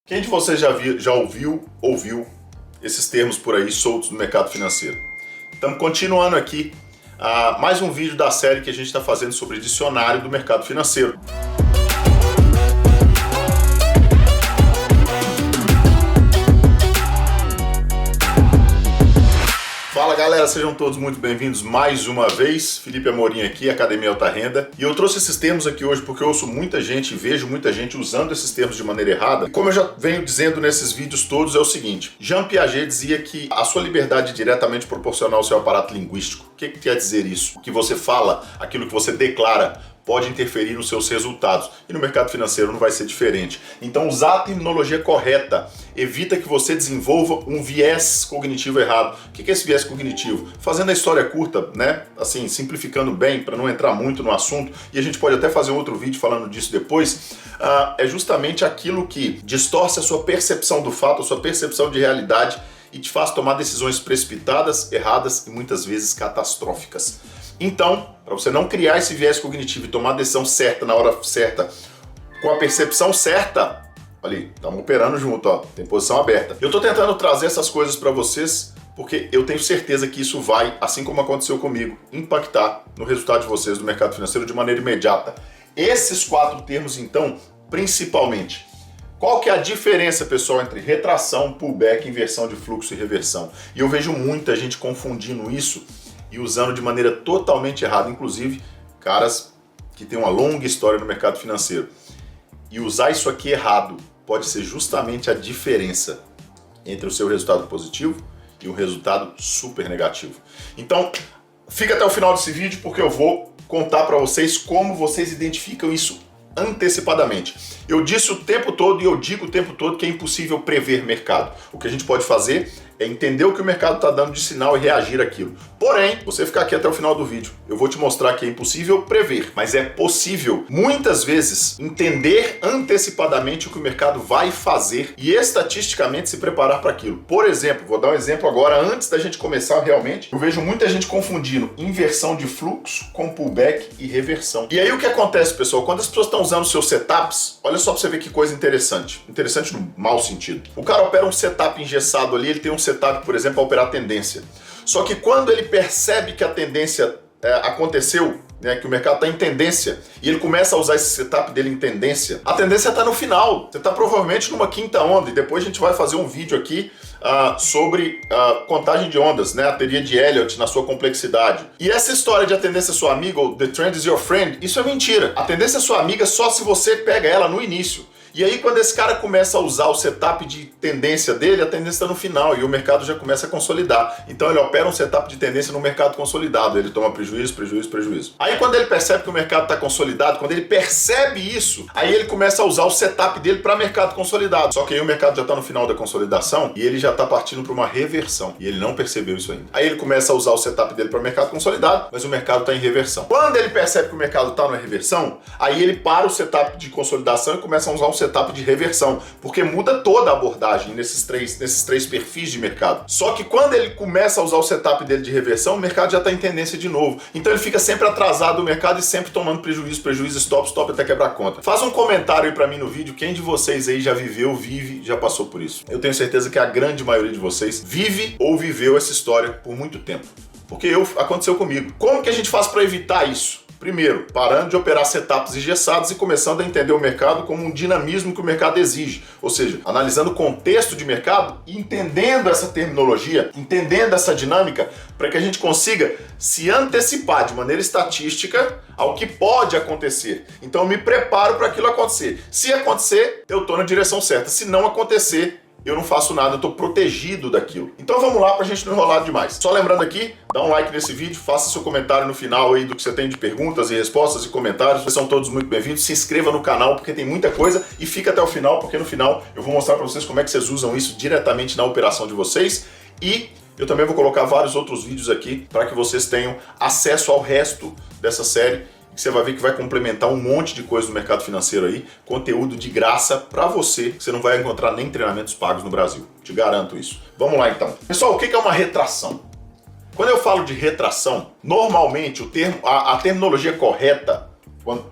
Quem de vocês já ouviu esses termos por aí soltos no mercado financeiro? Estamos continuando aqui mais um vídeo da série que a gente está fazendo sobre dicionário do mercado financeiro. Fala galera, sejam todos muito bem-vindos mais uma vez. Felipe Amorim aqui, Academia Alta Renda. E eu trouxe esses termos aqui hoje porque eu ouço muita gente e vejo muita gente usando esses termos de maneira errada. E como eu já venho dizendo nesses vídeos todos, é o seguinte: Jean Piaget dizia que a sua liberdade é diretamente proporcional ao seu aparato linguístico. O que quer dizer isso? O que você fala, aquilo que você declara, pode interferir nos seus resultados. E no mercado financeiro não vai ser diferente. Então usar a terminologia correta evita que você desenvolva um viés cognitivo errado. O que é esse viés cognitivo? Fazendo a história curta, né? Assim, simplificando bem, para não entrar muito no assunto, e a gente pode até fazer outro vídeo falando disso depois, é justamente aquilo que distorce a sua percepção do fato, a sua percepção de realidade e te faz tomar decisões precipitadas, erradas e muitas vezes catastróficas. Então, para você não criar esse viés cognitivo e tomar a decisão certa na hora certa, com a percepção certa, olha aí, estamos operando junto, ó, tem posição aberta. Eu estou tentando trazer essas coisas para vocês porque eu tenho certeza que isso vai, assim como aconteceu comigo, impactar no resultado de vocês do mercado financeiro de maneira imediata. Esses 4 termos, então, principalmente. Qual que é a diferença, pessoal, entre retração, pullback, inversão de fluxo e reversão? E eu vejo muita gente confundindo isso e usando de maneira totalmente errada, inclusive caras que têm uma longa história no mercado financeiro. E usar isso aqui errado pode ser justamente a diferença entre o seu resultado positivo e um resultado super negativo. Então, fica até o final desse vídeo porque eu vou contar para vocês como vocês identificam isso antecipadamente. Eu disse o tempo todo e eu digo o tempo todo que é impossível prever mercado. O que a gente pode fazer é entender o que o mercado está dando de sinal e reagir àquilo. Porém, você ficar aqui até o final do vídeo, eu vou te mostrar que é impossível prever, mas é possível, muitas vezes, entender antecipadamente o que o mercado vai fazer e estatisticamente se preparar para aquilo. Por exemplo, vou dar um exemplo agora, antes da gente começar realmente, eu vejo muita gente confundindo inversão de fluxo com pullback e reversão. E aí o que acontece, pessoal? Quando as pessoas estão usando seus setups, olha só para você ver que coisa interessante. Interessante no mau sentido. O cara opera um setup engessado ali, ele tem um setup, por exemplo, para operar tendência. Só que quando ele percebe que a tendência aconteceu, né, que o mercado está em tendência, e ele começa a usar esse setup dele em tendência, a tendência está no final. Você está provavelmente numa quinta onda, e depois a gente vai fazer um vídeo aqui sobre contagem de ondas, né, a teoria de Elliott na sua complexidade. E essa história de a tendência é sua amiga, ou the trend is your friend, isso é mentira. A tendência é sua amiga só se você pega ela no início. E aí quando esse cara começa a usar o setup de tendência dele, a tendência está no final e o mercado já começa a consolidar. Então ele opera um setup de tendência no mercado consolidado, ele toma prejuízo, prejuízo, prejuízo. Aí quando ele percebe que o mercado está consolidado, quando ele percebe isso, aí ele começa a usar o setup dele para mercado consolidado. Só que aí o mercado já está no final da consolidação e ele já está partindo para uma reversão. E ele não percebeu isso ainda. Aí ele começa a usar o setup dele para mercado consolidado, mas o mercado está em reversão. Quando ele percebe que o mercado está na reversão, aí ele para o setup de consolidação e começa a usar um setup de reversão, porque muda toda a abordagem nesses três perfis de mercado. Só que quando ele começa a usar o setup dele de reversão, o mercado já está em tendência de novo. Então ele fica sempre atrasado do mercado e sempre tomando prejuízo, prejuízo, stop, stop até quebrar a conta. Faz um comentário aí pra mim no vídeo, quem de vocês aí já viveu, vive, já passou por isso. Eu tenho certeza que a grande maioria de vocês vive ou viveu essa história por muito tempo. Porque aconteceu comigo. Como que a gente faz para evitar isso? Primeiro, parando de operar setups engessados e começando a entender o mercado como um dinamismo que o mercado exige. Ou seja, analisando o contexto de mercado e entendendo essa terminologia, entendendo essa dinâmica, para que a gente consiga se antecipar de maneira estatística ao que pode acontecer. Então eu me preparo para aquilo acontecer. Se acontecer, eu estou na direção certa. Se não acontecer, eu não faço nada, eu estou protegido daquilo. Então vamos lá para a gente não enrolar demais. Só lembrando aqui, dá um like nesse vídeo, faça seu comentário no final aí do que você tem de perguntas e respostas e comentários. Vocês são todos muito bem-vindos. Se inscreva no canal porque tem muita coisa e fica até o final porque no final eu vou mostrar para vocês como é que vocês usam isso diretamente na operação de vocês e eu também vou colocar vários outros vídeos aqui para que vocês tenham acesso ao resto dessa série. Você vai ver que vai complementar um monte de coisa no mercado financeiro aí, conteúdo de graça para você, que você não vai encontrar nem treinamentos pagos no Brasil. Te garanto isso. Vamos lá então. Pessoal, o que é uma retração? Quando eu falo de retração, normalmente a terminologia correta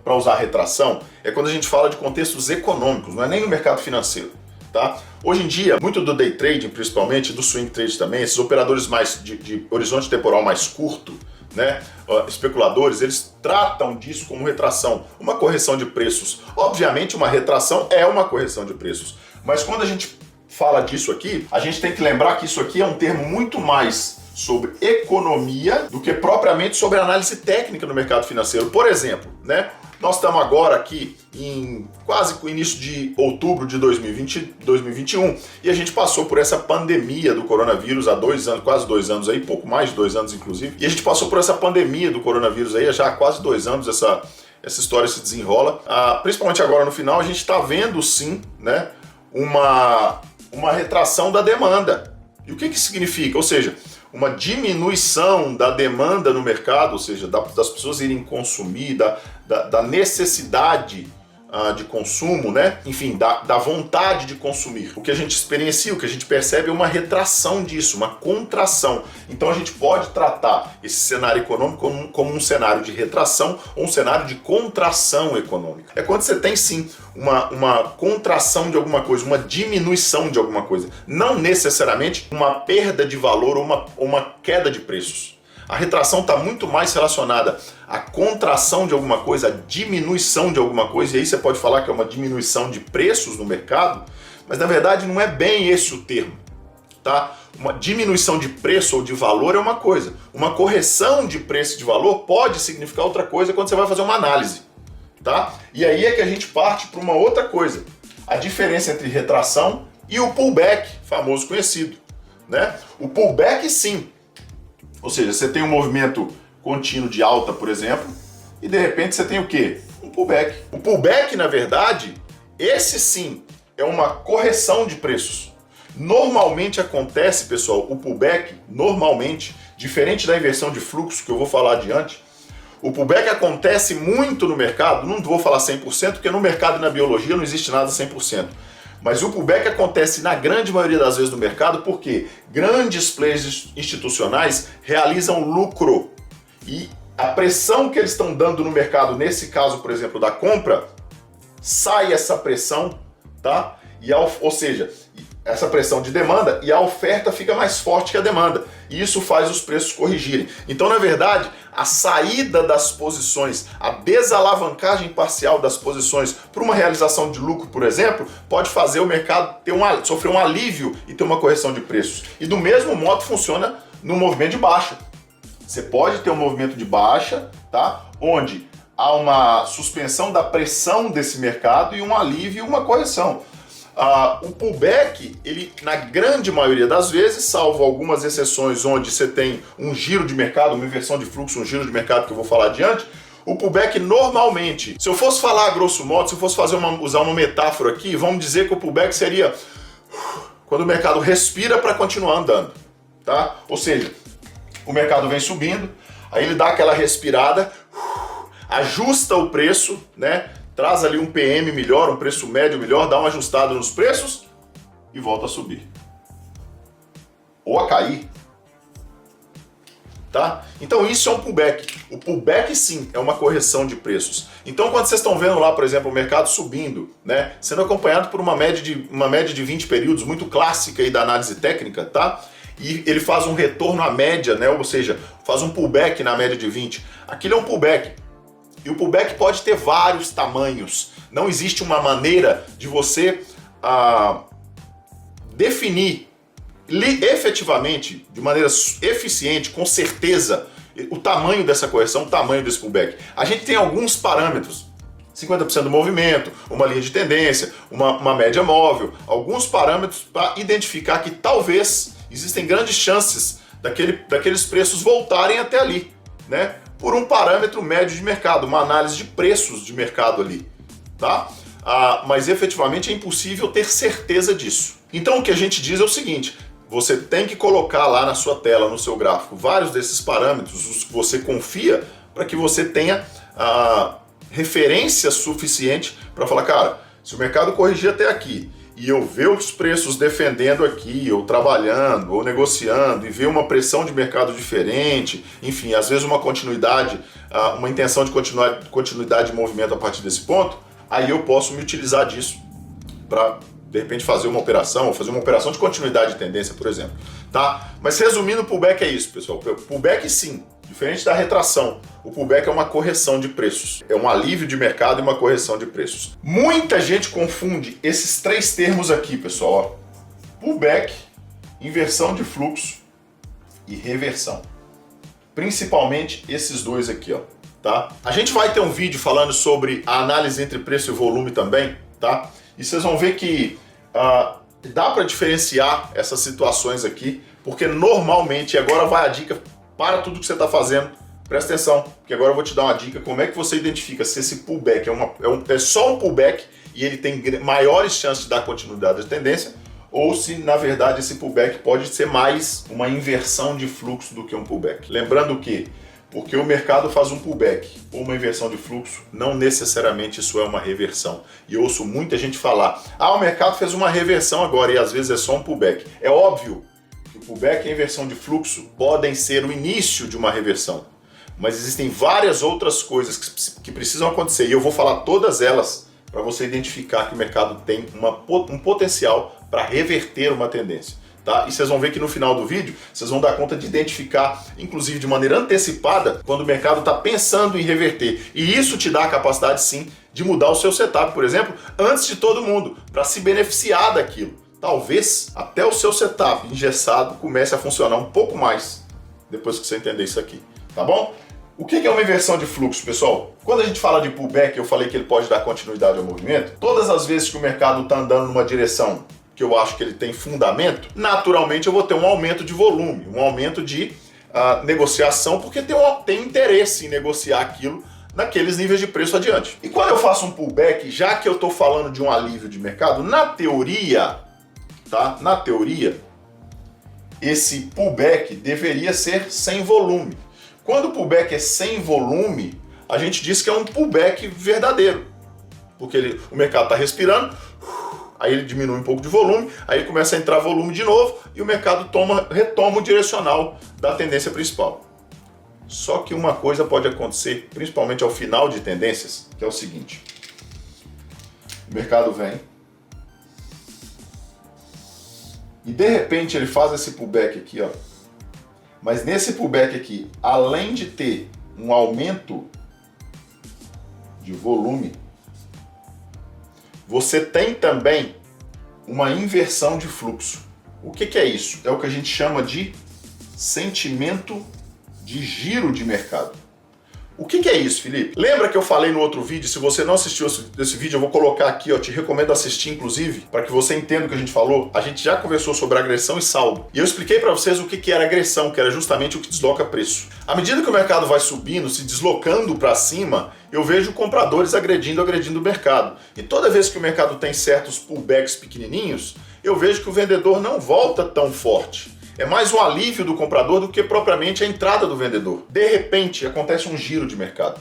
para usar retração é quando a gente fala de contextos econômicos, não é nem no mercado financeiro. tá? Hoje em dia, muito do day trading, principalmente, do swing trade também, esses operadores mais de horizonte temporal mais curto, né? Especuladores, eles tratam disso como retração, uma correção de preços. Obviamente, uma retração é uma correção de preços, mas quando a gente fala disso aqui, a gente tem que lembrar que isso aqui é um termo muito mais sobre economia do que propriamente sobre análise técnica no mercado financeiro. Por exemplo, né? Nós estamos agora aqui em quase o início de outubro de 2021 e a gente passou por essa pandemia do coronavírus há 2 anos, quase 2 anos aí, pouco mais de 2 anos inclusive, e a gente passou por essa pandemia do coronavírus aí já há quase 2 anos, essa história se desenrola. Principalmente agora no final, a gente está vendo sim, né, uma retração da demanda. E o que significa? Ou seja, uma diminuição da demanda no mercado, ou seja, das pessoas irem consumir, da necessidade de consumo, né? Enfim, da vontade de consumir. O que a gente experiencia, o que a gente percebe é uma retração disso, uma contração. Então a gente pode tratar esse cenário econômico como um cenário de retração ou um cenário de contração econômica. É quando você tem sim uma contração de alguma coisa, uma diminuição de alguma coisa, não necessariamente uma perda de valor ou uma queda de preços. A retração está muito mais relacionada à contração de alguma coisa, à diminuição de alguma coisa, e aí você pode falar que é uma diminuição de preços no mercado, mas na verdade não é bem esse o termo, tá? Uma diminuição de preço ou de valor é uma coisa, uma correção de preço e de valor pode significar outra coisa quando você vai fazer uma análise, tá? E aí é que a gente parte para uma outra coisa, a diferença entre retração e o pullback, famoso conhecido, né? O pullback sim, ou seja, você tem um movimento contínuo de alta, por exemplo, e de repente você tem o quê? Um pullback. O pullback, na verdade, esse sim é uma correção de preços. Normalmente acontece, pessoal, o pullback, normalmente, diferente da inversão de fluxo que eu vou falar adiante, o pullback acontece muito no mercado, não vou falar 100%, porque no mercado e na biologia não existe nada 100%. Mas o pullback acontece na grande maioria das vezes no mercado porque grandes players institucionais realizam lucro e a pressão que eles estão dando no mercado, nesse caso, por exemplo, da compra, sai essa pressão, tá? Ou seja, essa pressão de demanda e a oferta fica mais forte que a demanda. E isso faz os preços corrigirem. Então, na verdade, a saída das posições, a desalavancagem parcial das posições para uma realização de lucro, por exemplo, pode fazer o mercado sofrer um alívio e ter uma correção de preços. E do mesmo modo funciona no movimento de baixa. Você pode ter um movimento de baixa, tá? Onde há uma suspensão da pressão desse mercado e um alívio e uma correção. O pullback, ele na grande maioria das vezes, salvo algumas exceções onde você tem um giro de mercado, uma inversão de fluxo, um giro de mercado que eu vou falar adiante, o pullback normalmente, se eu fosse falar a grosso modo, se eu fosse usar uma metáfora aqui, vamos dizer que o pullback seria quando o mercado respira para continuar andando, tá? Ou seja, o mercado vem subindo, aí ele dá aquela respirada, ajusta o preço, né? Traz ali um PM melhor, um preço médio melhor, dá uma ajustada nos preços e volta a subir. Ou a cair. Tá? Então isso é um pullback. O pullback sim é uma correção de preços. Então quando vocês estão vendo lá, por exemplo, o mercado subindo, né, sendo acompanhado por uma média de 20 períodos, muito clássica aí da análise técnica, tá? E ele faz um retorno à média, né? Ou seja, faz um pullback na média de 20. Aquilo é um pullback. E o pullback pode ter vários tamanhos. Não existe uma maneira de você definir efetivamente, de maneira eficiente, com certeza, o tamanho dessa correção, o tamanho desse pullback. A gente tem alguns parâmetros. 50% do movimento, uma linha de tendência, uma média móvel, alguns parâmetros para identificar que talvez existem grandes chances daqueles preços voltarem até ali, né? Por um parâmetro médio de mercado, uma análise de preços de mercado ali, tá? Mas efetivamente é impossível ter certeza disso. Então o que a gente diz é o seguinte, você tem que colocar lá na sua tela, no seu gráfico, vários desses parâmetros, os que você confia, para que você tenha referência suficiente para falar, cara, se o mercado corrigir até aqui, e eu ver os preços defendendo aqui, ou trabalhando, ou negociando, e ver uma pressão de mercado diferente, enfim, às vezes uma continuidade, uma intenção de continuidade de movimento a partir desse ponto, aí eu posso me utilizar disso para de repente fazer uma operação de continuidade de tendência, por exemplo, tá? Mas resumindo, o pullback é isso, pessoal. O pullback, sim, diferente da retração, o pullback é uma correção de preços. É um alívio de mercado e uma correção de preços. Muita gente confunde esses três termos aqui, pessoal. Ó. Pullback, inversão de fluxo e reversão. Principalmente esses dois aqui, ó, tá? A gente vai ter um vídeo falando sobre a análise entre preço e volume também, tá? E vocês vão ver que dá para diferenciar essas situações aqui, porque normalmente, agora vai a dica para tudo que você está fazendo, presta atenção, porque agora eu vou te dar uma dica como é que você identifica se esse pullback é só um pullback e ele tem maiores chances de dar continuidade de tendência, ou se, na verdade, esse pullback pode ser mais uma inversão de fluxo do que um pullback. Lembrando que, porque o mercado faz um pullback ou uma inversão de fluxo, não necessariamente isso é uma reversão. E eu ouço muita gente falar, o mercado fez uma reversão agora e às vezes é só um pullback. É óbvio que o pullback e a inversão de fluxo podem ser o início de uma reversão. Mas existem várias outras coisas que precisam acontecer e eu vou falar todas elas para você identificar que o mercado tem um potencial para reverter uma tendência, tá? E vocês vão ver que no final do vídeo, vocês vão dar conta de identificar, inclusive de maneira antecipada, quando o mercado está pensando em reverter. E isso te dá a capacidade, sim, de mudar o seu setup, por exemplo, antes de todo mundo, para se beneficiar daquilo. Talvez até o seu setup engessado comece a funcionar um pouco mais depois que você entender isso aqui, tá bom? O que é uma inversão de fluxo, pessoal? Quando a gente fala de pullback, eu falei que ele pode dar continuidade ao movimento. Todas as vezes que o mercado está andando numa direção que eu acho que ele tem fundamento, naturalmente eu vou ter um aumento de volume, um aumento de negociação, porque tem interesse em negociar aquilo naqueles níveis de preço adiante. E quando eu faço um pullback, já que eu estou falando de um alívio de mercado, na teoria, tá? Na teoria, esse pullback deveria ser sem volume. Quando o pullback é sem volume, a gente diz que é um pullback verdadeiro, porque o mercado está respirando, aí ele diminui um pouco de volume, aí começa a entrar volume de novo e o mercado retoma o direcional da tendência principal. Só que uma coisa pode acontecer, principalmente ao final de tendências, que é o seguinte. O mercado vem e de repente ele faz esse pullback aqui, ó. Mas nesse pullback aqui, além de ter um aumento de volume, você tem também uma inversão de fluxo. O que é isso? É o que a gente chama de sentimento de giro de mercado. O que é isso, Felipe? Lembra que eu falei no outro vídeo? Se você não assistiu esse vídeo, eu vou colocar aqui, ó, te recomendo assistir, inclusive, para que você entenda o que a gente falou. A gente já conversou sobre agressão e saldo. E eu expliquei para vocês o que era agressão, que era justamente o que desloca preço. À medida que o mercado vai subindo, se deslocando para cima, eu vejo compradores agredindo o mercado. E toda vez que o mercado tem certos pullbacks pequenininhos, eu vejo que o vendedor não volta tão forte. É mais um alívio do comprador do que propriamente a entrada do vendedor. De repente, acontece um giro de mercado.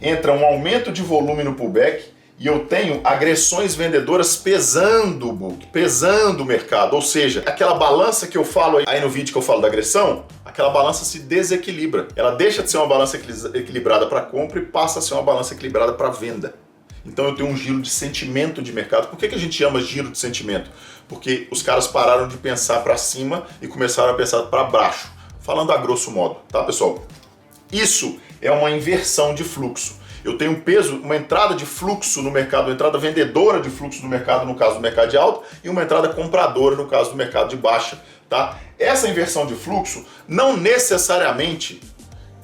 Entra um aumento de volume no pullback e eu tenho agressões vendedoras pesando o book, pesando o mercado. Ou seja, aquela balança que eu falo aí no vídeo que eu falo da agressão, aquela balança se desequilibra. Ela deixa de ser uma balança equilibrada para compra e passa a ser uma balança equilibrada para venda. Então eu tenho um giro de sentimento de mercado. Por que a gente chama giro de sentimento? Porque os caras pararam de pensar para cima e começaram a pensar para baixo. Falando a grosso modo, tá, pessoal? Isso é uma inversão de fluxo. Eu tenho um peso, uma entrada de fluxo no mercado, uma entrada vendedora de fluxo no mercado, no caso do mercado de alta, e uma entrada compradora no caso do mercado de baixa, tá? Essa inversão de fluxo não necessariamente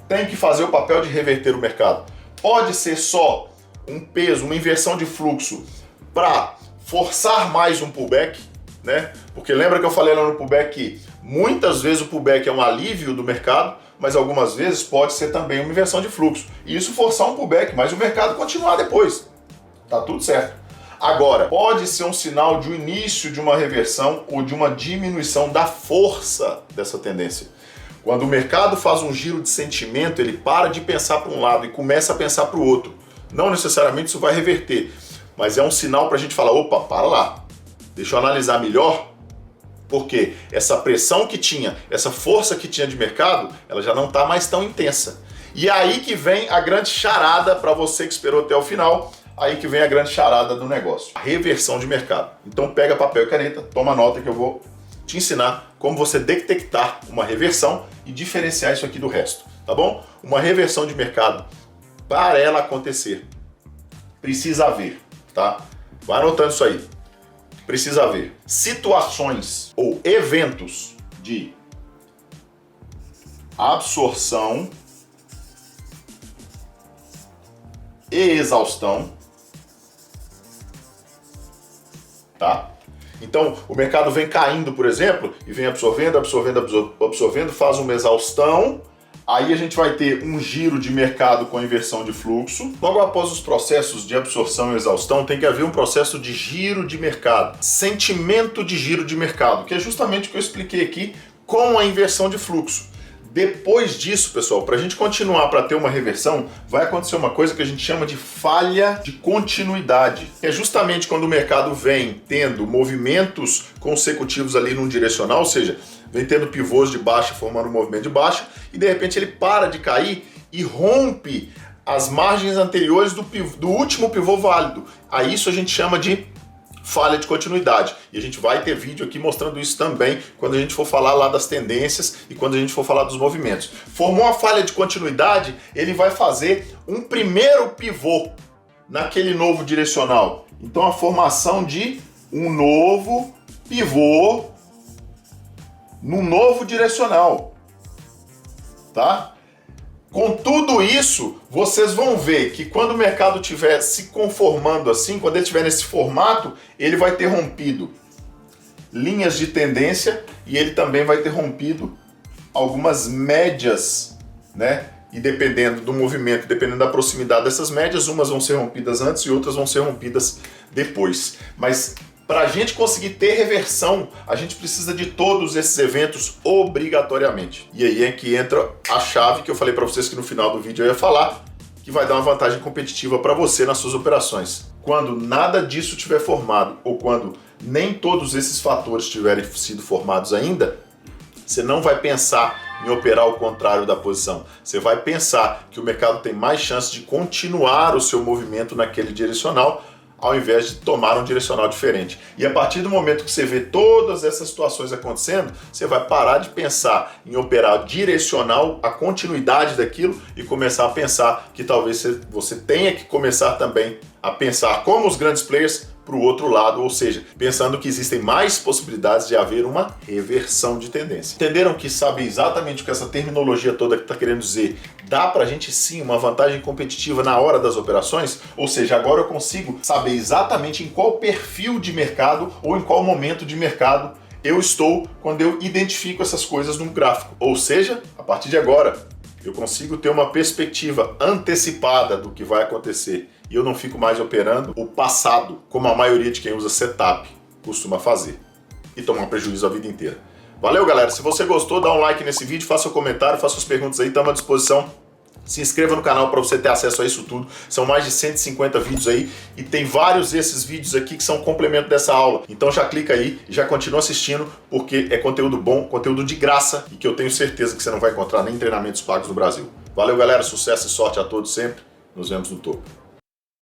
tem que fazer o papel de reverter o mercado. Pode ser só um peso, uma inversão de fluxo para forçar mais um pullback, né? Porque lembra que eu falei lá no pullback que muitas vezes o pullback é um alívio do mercado, mas algumas vezes pode ser também uma inversão de fluxo. E isso forçar um pullback, mas o mercado continuar depois. Tá tudo certo. Agora, pode ser um sinal de um início de uma reversão ou de uma diminuição da força dessa tendência. Quando o mercado faz um giro de sentimento, ele para de pensar para um lado e começa a pensar para o outro. Não necessariamente isso vai reverter, mas é um sinal para a gente falar, opa, para lá, deixa eu analisar melhor, porque essa pressão que tinha, essa força que tinha de mercado, ela já não está mais tão intensa. E aí que vem a grande charada para você que esperou até o final, Aí que vem a grande charada do negócio, a reversão de mercado. Então pega papel e caneta, toma nota que eu vou te ensinar como você detectar uma reversão e diferenciar isso aqui do resto, tá bom? Uma reversão de mercado, para ela acontecer, precisa haver, tá? Vai anotando isso aí. Precisa haver situações ou eventos de absorção e exaustão, tá? Então, o mercado vem caindo, por exemplo, e vem absorvendo, faz uma exaustão, aí a gente vai ter um giro de mercado com inversão de fluxo. Logo após os processos de absorção e exaustão, tem que haver um processo de giro de mercado, sentimento de giro de mercado, que é justamente o que eu expliquei aqui com a inversão de fluxo. Depois disso, pessoal, para a gente continuar para ter uma reversão, vai acontecer uma coisa que a gente chama de falha de continuidade. É justamente quando o mercado vem tendo movimentos consecutivos ali num direcional, ou seja, vem tendo pivôs de baixa formando um movimento de baixa, e de repente ele para de cair e rompe as margens anteriores do último pivô válido. A isso a gente chama de falha de continuidade. E a gente vai ter vídeo aqui mostrando isso também quando a gente for falar lá das tendências e quando a gente for falar dos movimentos. Formou a falha de continuidade, ele vai fazer um primeiro pivô naquele novo direcional. Então a formação de um novo pivô num novo direcional, tá? Com tudo isso, vocês vão ver que quando o mercado estiver se conformando assim, quando ele estiver nesse formato, ele vai ter rompido linhas de tendência e ele também vai ter rompido algumas médias, né? E dependendo do movimento, dependendo da proximidade dessas médias, umas vão ser rompidas antes e outras vão ser rompidas depois. Mas para a gente conseguir ter reversão, a gente precisa de todos esses eventos obrigatoriamente. E aí é que entra a chave que eu falei para vocês que no final do vídeo eu ia falar, que vai dar uma vantagem competitiva para você nas suas operações. Quando nada disso tiver formado, ou quando nem todos esses fatores tiverem sido formados ainda, você não vai pensar em operar o contrário da posição. Você vai pensar que o mercado tem mais chance de continuar o seu movimento naquele direcional, ao invés de tomar um direcional diferente. E a partir do momento que você vê todas essas situações acontecendo, você vai parar de pensar em operar direcional, a continuidade daquilo, e começar a pensar que talvez você tenha que começar também a pensar como os grandes players para o outro lado, ou seja, pensando que existem mais possibilidades de haver uma reversão de tendência. Entenderam que sabe exatamente o que essa terminologia toda está querendo dizer? Dá para a gente sim uma vantagem competitiva na hora das operações? Ou seja, agora eu consigo saber exatamente em qual perfil de mercado ou em qual momento de mercado eu estou quando eu identifico essas coisas num gráfico. Ou seja, a partir de agora, eu consigo ter uma perspectiva antecipada do que vai acontecer e eu não fico mais operando o passado, como a maioria de quem usa setup costuma fazer e tomar prejuízo a vida inteira. Valeu, galera! Se você gostou, dá um like nesse vídeo, faça um comentário, faça suas perguntas aí, estamos à disposição. Se inscreva no canal para você ter acesso a isso tudo. São mais de 150 vídeos aí e tem vários desses vídeos aqui que são complemento dessa aula. Então já clica aí e já continua assistindo porque é conteúdo bom, conteúdo de graça e que eu tenho certeza que você não vai encontrar nem em treinamentos pagos no Brasil. Valeu, galera! Sucesso e sorte a todos sempre. Nos vemos no topo.